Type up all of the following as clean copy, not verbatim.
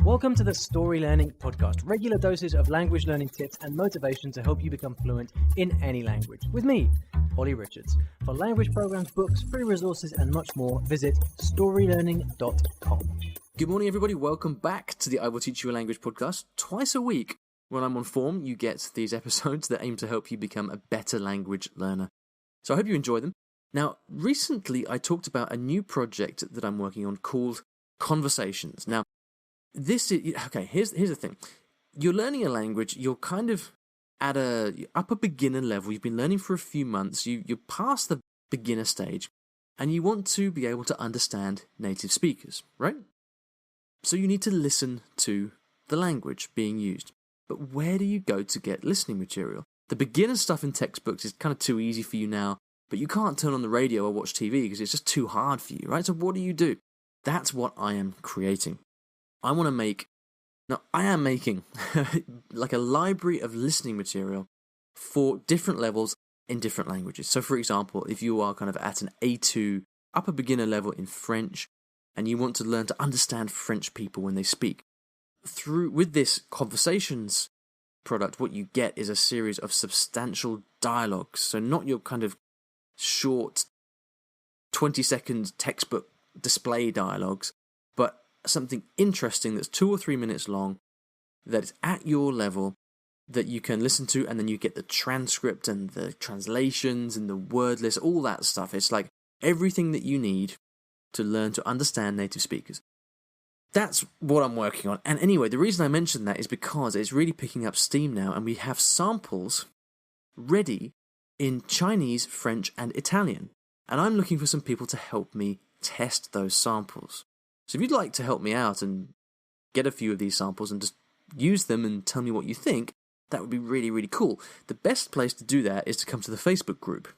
Welcome to the Story Learning Podcast, regular doses of language learning tips and motivation to help you become fluent in any language. With me, Olly Richards. For language programs, books, free resources, and much more, visit StoryLearning.com. Good morning, everybody. Welcome back to the I Will Teach You a Language podcast. Twice a week, when I'm on form, you get these episodes that aim to help you become a better language learner. So I hope you enjoy them. Now, recently I talked about a new project that I'm working on called Conversations. Now, this is, okay, here's the thing. You're learning a language, you're kind of at a upper beginner level, you've been learning for a few months, you're past the beginner stage, and you want to be able to understand native speakers, right? So you need to listen to the language being used. But where do you go to get listening material? The beginner stuff in textbooks is kind of too easy for you now, but you can't turn on the radio or watch TV because it's just too hard for you, right? So what do? That's what I am creating. I am making like a library of listening material for different levels in different languages. So for example, if you are kind of at an A2 upper beginner level in French and you want to learn to understand French people when they speak, with this Conversations product, what you get is a series of substantial dialogues. So not your kind of short 20-second textbook display dialogues, but something interesting that's 2 or 3 minutes long, that is at your level, that you can listen to, and then you get the transcript and the translations and the word list, all that stuff. It's like everything that you need to learn to understand native speakers. That's what I'm working on. And anyway, the reason I mentioned that is because it's really picking up steam now, and we have samples ready in Chinese, French, and Italian. And I'm looking for some people to help me test those samples. So if you'd like to help me out and get a few of these samples and just use them and tell me what you think, that would be really, really cool. The best place to do that is to come to the Facebook group,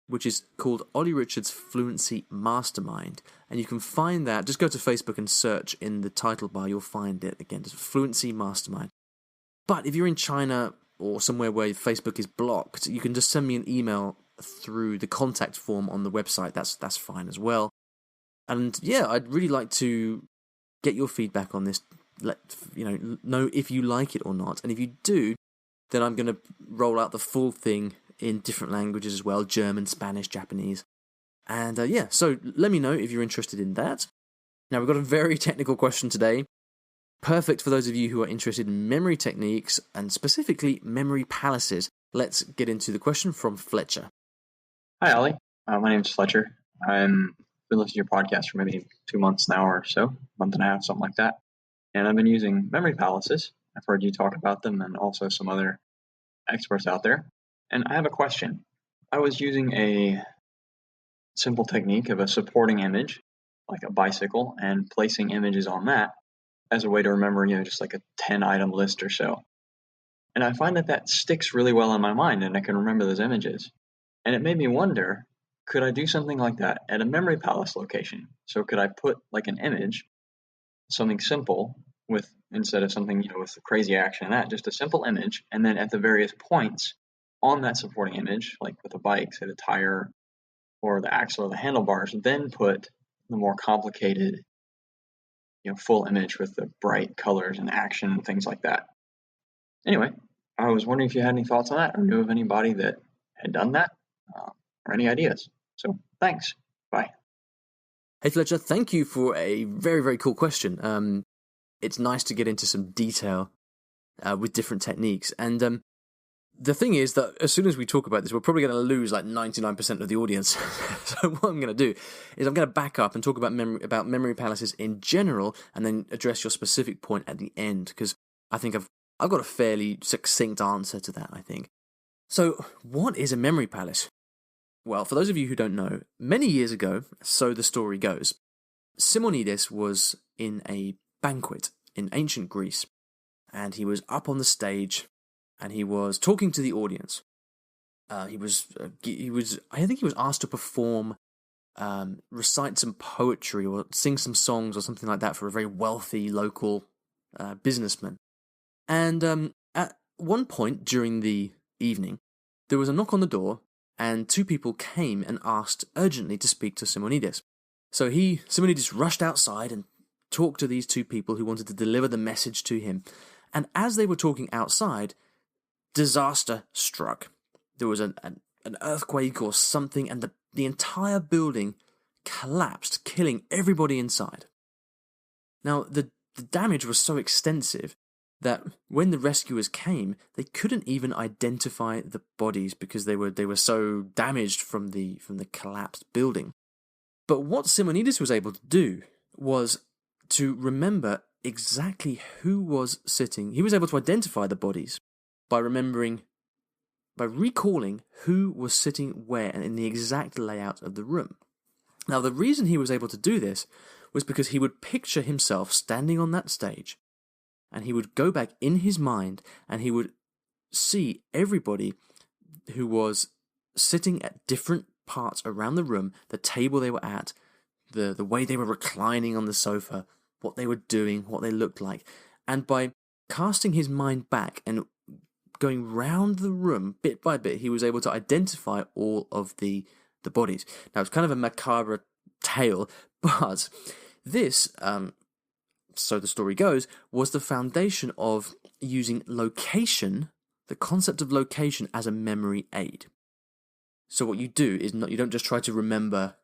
which is called Olly Richards Fluency Mastermind. And you can find that, just go to Facebook and search in the title bar, you'll find it. Again, just Fluency Mastermind. But if you're in China or somewhere where Facebook is blocked, you can just send me an email through the contact form on the website. That's fine as well. And yeah, I'd really like to get your feedback on this. Let know if you like it or not. And if you do, then I'm going to roll out the full thing in different languages as well, German, Spanish, Japanese. And so let me know if you're interested in that. Now, we've got a very technical question today. Perfect for those of you who are interested in memory techniques and specifically memory palaces. Let's get into the question from Fletcher. Hi, Ollie. My name is Fletcher. I've been listening to your podcast for maybe 2 months now or so, month and a half, something like that. And I've been using memory palaces. I've heard you talk about them and also some other experts out there. And I have a question. I was using a simple technique of a supporting image, like a bicycle, and placing images on that as a way to remember, just like a 10-item list or so. And I find that sticks really well in my mind, and I can remember those images. And it made me wonder, could I do something like that at a memory palace location? So could I put like an image, something simple, instead of something, with crazy action and that, just a simple image, and then at the various points on that supporting image, like with a bike, say the tire or the axle or the handlebars, then put the more complicated, full image with the bright colors and action and things like that. Anyway, I was wondering if you had any thoughts on that or knew of anybody that had done that or any ideas. So thanks. Bye. Hey, Fletcher, thank you for a very, very cool question. It's nice to get into some detail with different techniques. And the thing is that as soon as we talk about this, we're probably going to lose like 99% of the audience. So what I'm going to do is I'm going to back up and talk about memory palaces in general, and then address your specific point at the end, because I think I've got a fairly succinct answer to that, I think. So what is a memory palace? Well, for those of you who don't know, many years ago, so the story goes, Simonides was in a banquet in ancient Greece, and he was up on the stage, and he was talking to the audience. I think he was asked to perform, recite some poetry or sing some songs or something like that for a very wealthy local businessman. And at one point during the evening, there was a knock on the door, and 2 people came and asked urgently to speak to Simonides. So Simonides rushed outside and talk to these two people who wanted to deliver the message to him. And as they were talking outside, disaster struck. There was an earthquake or something, and the entire building collapsed, killing everybody inside. Now, the damage was so extensive that when the rescuers came, they couldn't even identify the bodies because they were so damaged from the collapsed building. But what Simonides was able to do was to remember exactly who was sitting. He was able to identify the bodies by recalling who was sitting where and in the exact layout of the room. Now, the reason he was able to do this was because he would picture himself standing on that stage, and he would go back in his mind and he would see everybody who was sitting at different parts around the room, the table they were at, the way they were reclining on the sofa, what they were doing, what they looked like. And by casting his mind back and going round the room bit by bit, he was able to identify all of the bodies. Now, it's kind of a macabre tale, but this, so the story goes, was the foundation of using location, the concept of location, as a memory aid. So what you do is you don't just try to remember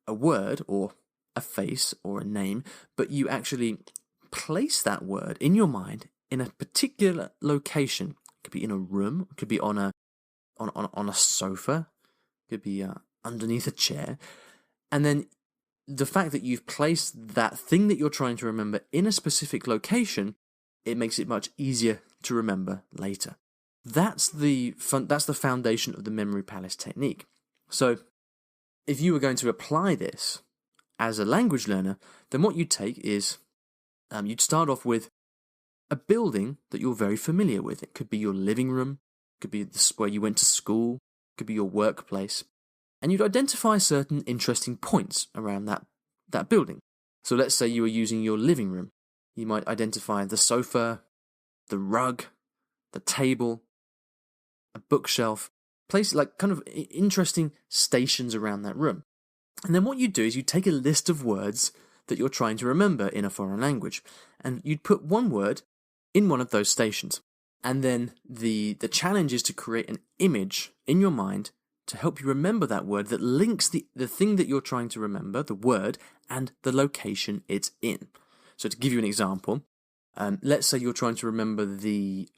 a word or a face or a name, but you actually place that word in your mind in a particular location. It could be in a room, it could be on a sofa, it could be underneath a chair, and then the fact that you've placed that thing that you're trying to remember in a specific location, it makes it much easier to remember later. That's the foundation of the memory palace technique. So if you were going to apply this as a language learner, then what you'd take is you'd start off with a building that you're very familiar with. It could be your living room, it could be where you went to school, it could be your workplace. And you'd identify certain interesting points around that building. So let's say you were using your living room. You might identify the sofa, the rug, the table, a bookshelf, place like kind of interesting stations around that room. And then what you do is you take a list of words that you're trying to remember in a foreign language, and you'd put one word in one of those stations. And then the challenge is to create an image in your mind to help you remember that word that links the thing that you're trying to remember, the word, and the location it's in. So to give you an example, let's say you're trying to remember the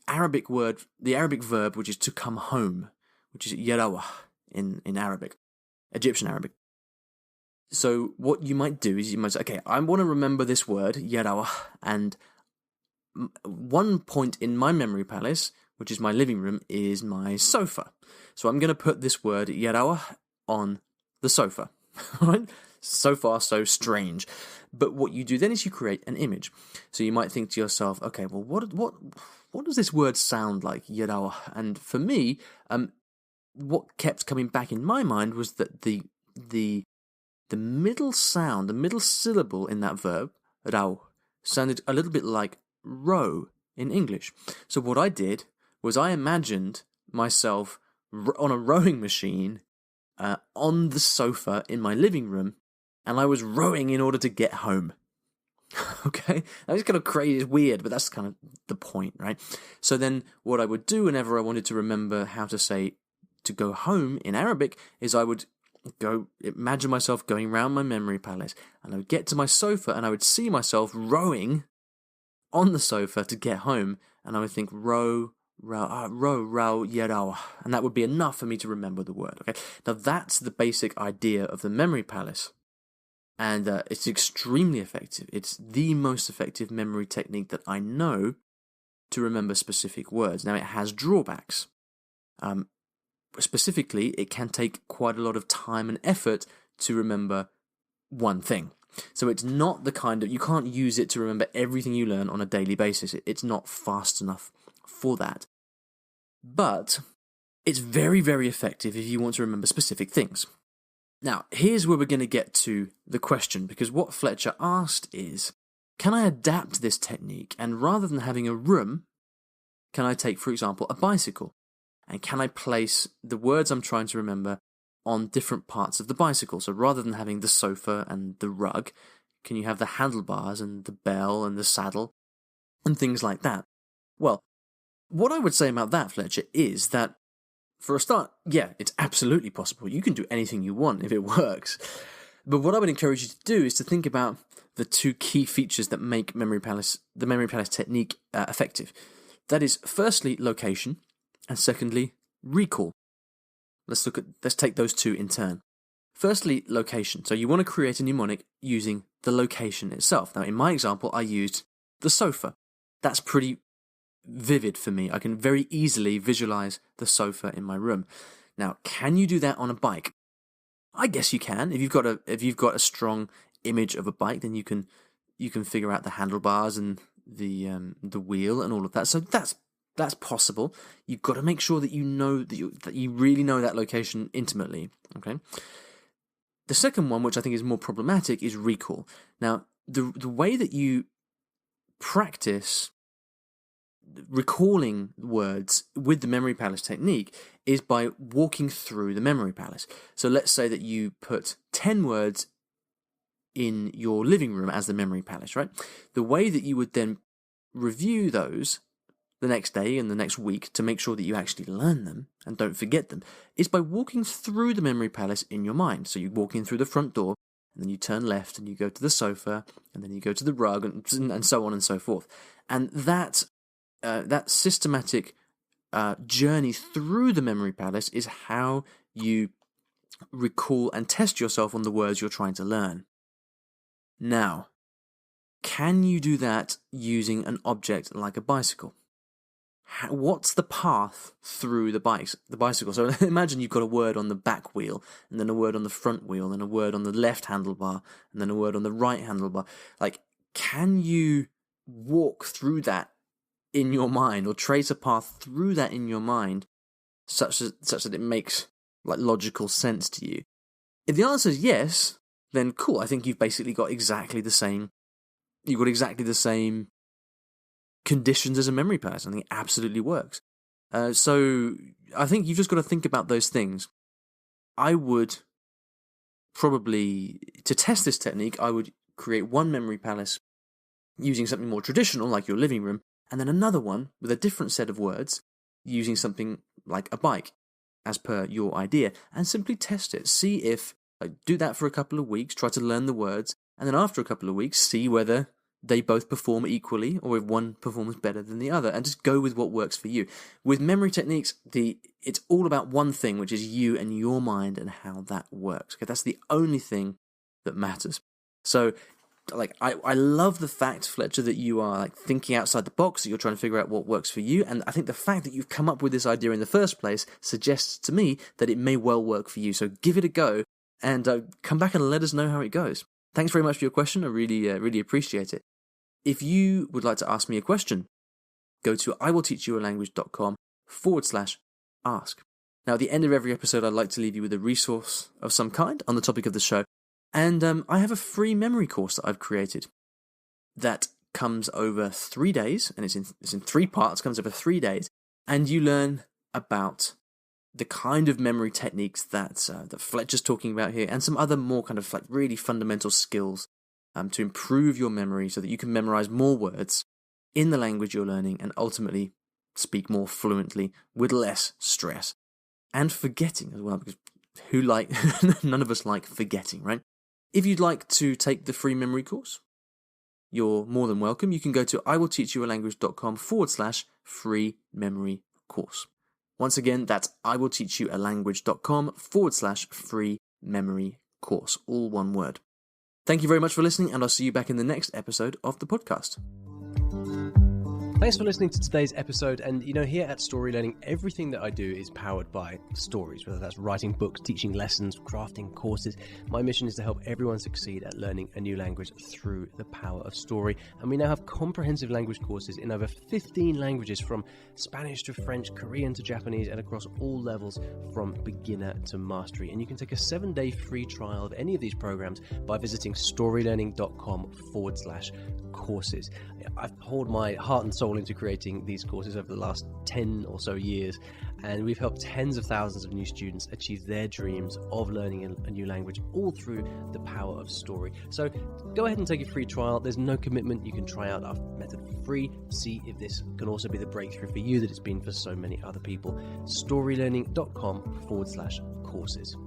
Arabic verb, which is to come home, which is yarawah in Arabic, Egyptian Arabic. So what you might do is you might say, okay, I want to remember this word, yarawah, and one point in my memory palace, which is my living room, is my sofa. So I'm going to put this word, yarawah, on the sofa. Right? So far, so strange. But what you do then is you create an image. So you might think to yourself, okay, well, what does this word sound like, yarawah? And for me, what kept coming back in my mind was that the middle sound, the middle syllable in that verb, raw, sounded a little bit like row in English. So what I did was I imagined myself on a rowing machine on the sofa in my living room, and I was rowing in order to get home. Okay? That was kind of crazy, it's weird, but that's kind of the point, right? So then what I would do whenever I wanted to remember how to say to go home in Arabic is I would imagine myself going round my memory palace, and I would get to my sofa and I would see myself rowing on the sofa to get home, and I would think row, yarawah, and that would be enough for me to remember the word. Okay, now that's the basic idea of the memory palace, and it's extremely effective. It's the most effective memory technique that I know to remember specific words. Now it has drawbacks. Specifically, it can take quite a lot of time and effort to remember one thing. So it's not the kind of, you can't use it to remember everything you learn on a daily basis. It's not fast enough for that. But it's very, very effective if you want to remember specific things. Now, here's where we're going to get to the question, because what Fletcher asked is, can I adapt this technique, and rather than having a room, can I take, for example, a bicycle? And can I place the words I'm trying to remember on different parts of the bicycle? So rather than having the sofa and the rug, can you have the handlebars and the bell and the saddle and things like that? Well, what I would say about that, Fletcher, is that for a start, yeah, it's absolutely possible. You can do anything you want if it works. But what I would encourage you to do is to think about the two key features that make the Memory Palace technique effective. That is, firstly, location, and secondly, recall. Let's take those two in turn. Firstly, location. So you want to create a mnemonic using the location itself. Now, in my example, I used the sofa. That's pretty vivid for me. I can very easily visualize the sofa in my room. Now, can you do that on a bike? I guess you can. If you've got a strong image of a bike, then you can figure out the handlebars and the wheel and all of that. So that's possible. You've got to make sure that you know that you really know that location intimately. Okay. The second one, which I think is more problematic, is recall. Now, the way that you practice recalling words with the Memory Palace technique is by walking through the Memory Palace. So let's say that you put 10 words in your living room as the Memory Palace, right? The way that you would then review those the next day and the next week to make sure that you actually learn them and don't forget them is by walking through the Memory Palace in your mind. So you walk in through the front door, and then you turn left and you go to the sofa, and then you go to the rug, and so on and so forth. And that systematic journey through the Memory Palace is how you recall and test yourself on the words you're trying to learn. Now, can you do that using an object like a bicycle? What's the path through the bicycle? So imagine you've got a word on the back wheel, and then a word on the front wheel, and a word on the left handlebar, and then a word on the right handlebar. Like, can you walk through that in your mind, or trace a path through that in your mind, such that it makes like logical sense to you? If the answer is yes, then cool. I think you've basically got exactly the same. You've got exactly the same conditions as a Memory Palace. I think it absolutely works. So I think you've just got to think about those things. I would probably, to test this technique, I would create one Memory Palace using something more traditional, like your living room, and then another one with a different set of words using something like a bike, as per your idea, and simply test it. See if, do that for a couple of weeks, try to learn the words, and then after a couple of weeks, see whether they both perform equally, or if one performs better than the other, and just go with what works for you. With memory techniques, it's all about one thing, which is you and your mind and how that works. Okay, that's the only thing that matters. So, I love the fact, Fletcher, that you are thinking outside the box, that you're trying to figure out what works for you, and I think the fact that you've come up with this idea in the first place suggests to me that it may well work for you. So give it a go, and come back and let us know how it goes. Thanks very much for your question. I really appreciate it. If you would like to ask me a question, go to iwillteachyoualanguage.com/ask. Now, at the end of every episode, I'd like to leave you with a resource of some kind on the topic of the show. And I have a free memory course that I've created that comes over 3 days, and it's in 3 parts, comes over 3 days, and you learn about the kind of memory techniques that Fletcher's talking about here, and some other more kind of really fundamental skills to improve your memory so that you can memorize more words in the language you're learning and ultimately speak more fluently with less stress and forgetting as well, because none of us like forgetting, right? If you'd like to take the free memory course, you're more than welcome. You can go to iwillteachyoualanguage.com/free memory course. Once again, that's iwillteachyoualanguage.com/free memory course. All one word. Thank you very much for listening, and I'll see you back in the next episode of the podcast. Thanks for listening to today's episode. And here at Story Learning, everything that I do is powered by stories, whether that's writing books, teaching lessons, crafting courses. My mission is to help everyone succeed at learning a new language through the power of story. And we now have comprehensive language courses in over 15 languages, from Spanish to French, Korean to Japanese, and across all levels from beginner to mastery. And you can take a 7-day free trial of any of these programs by visiting storylearning.com/course. courses. I've poured my heart and soul into creating these courses over the last 10 or so years, and we've helped tens of thousands of new students achieve their dreams of learning a new language, all through the power of story. So go ahead and take a free trial. There's no commitment. You can try out our method for free. See if this can also be the breakthrough for you that it's been for so many other people. StoryLearning.com/courses.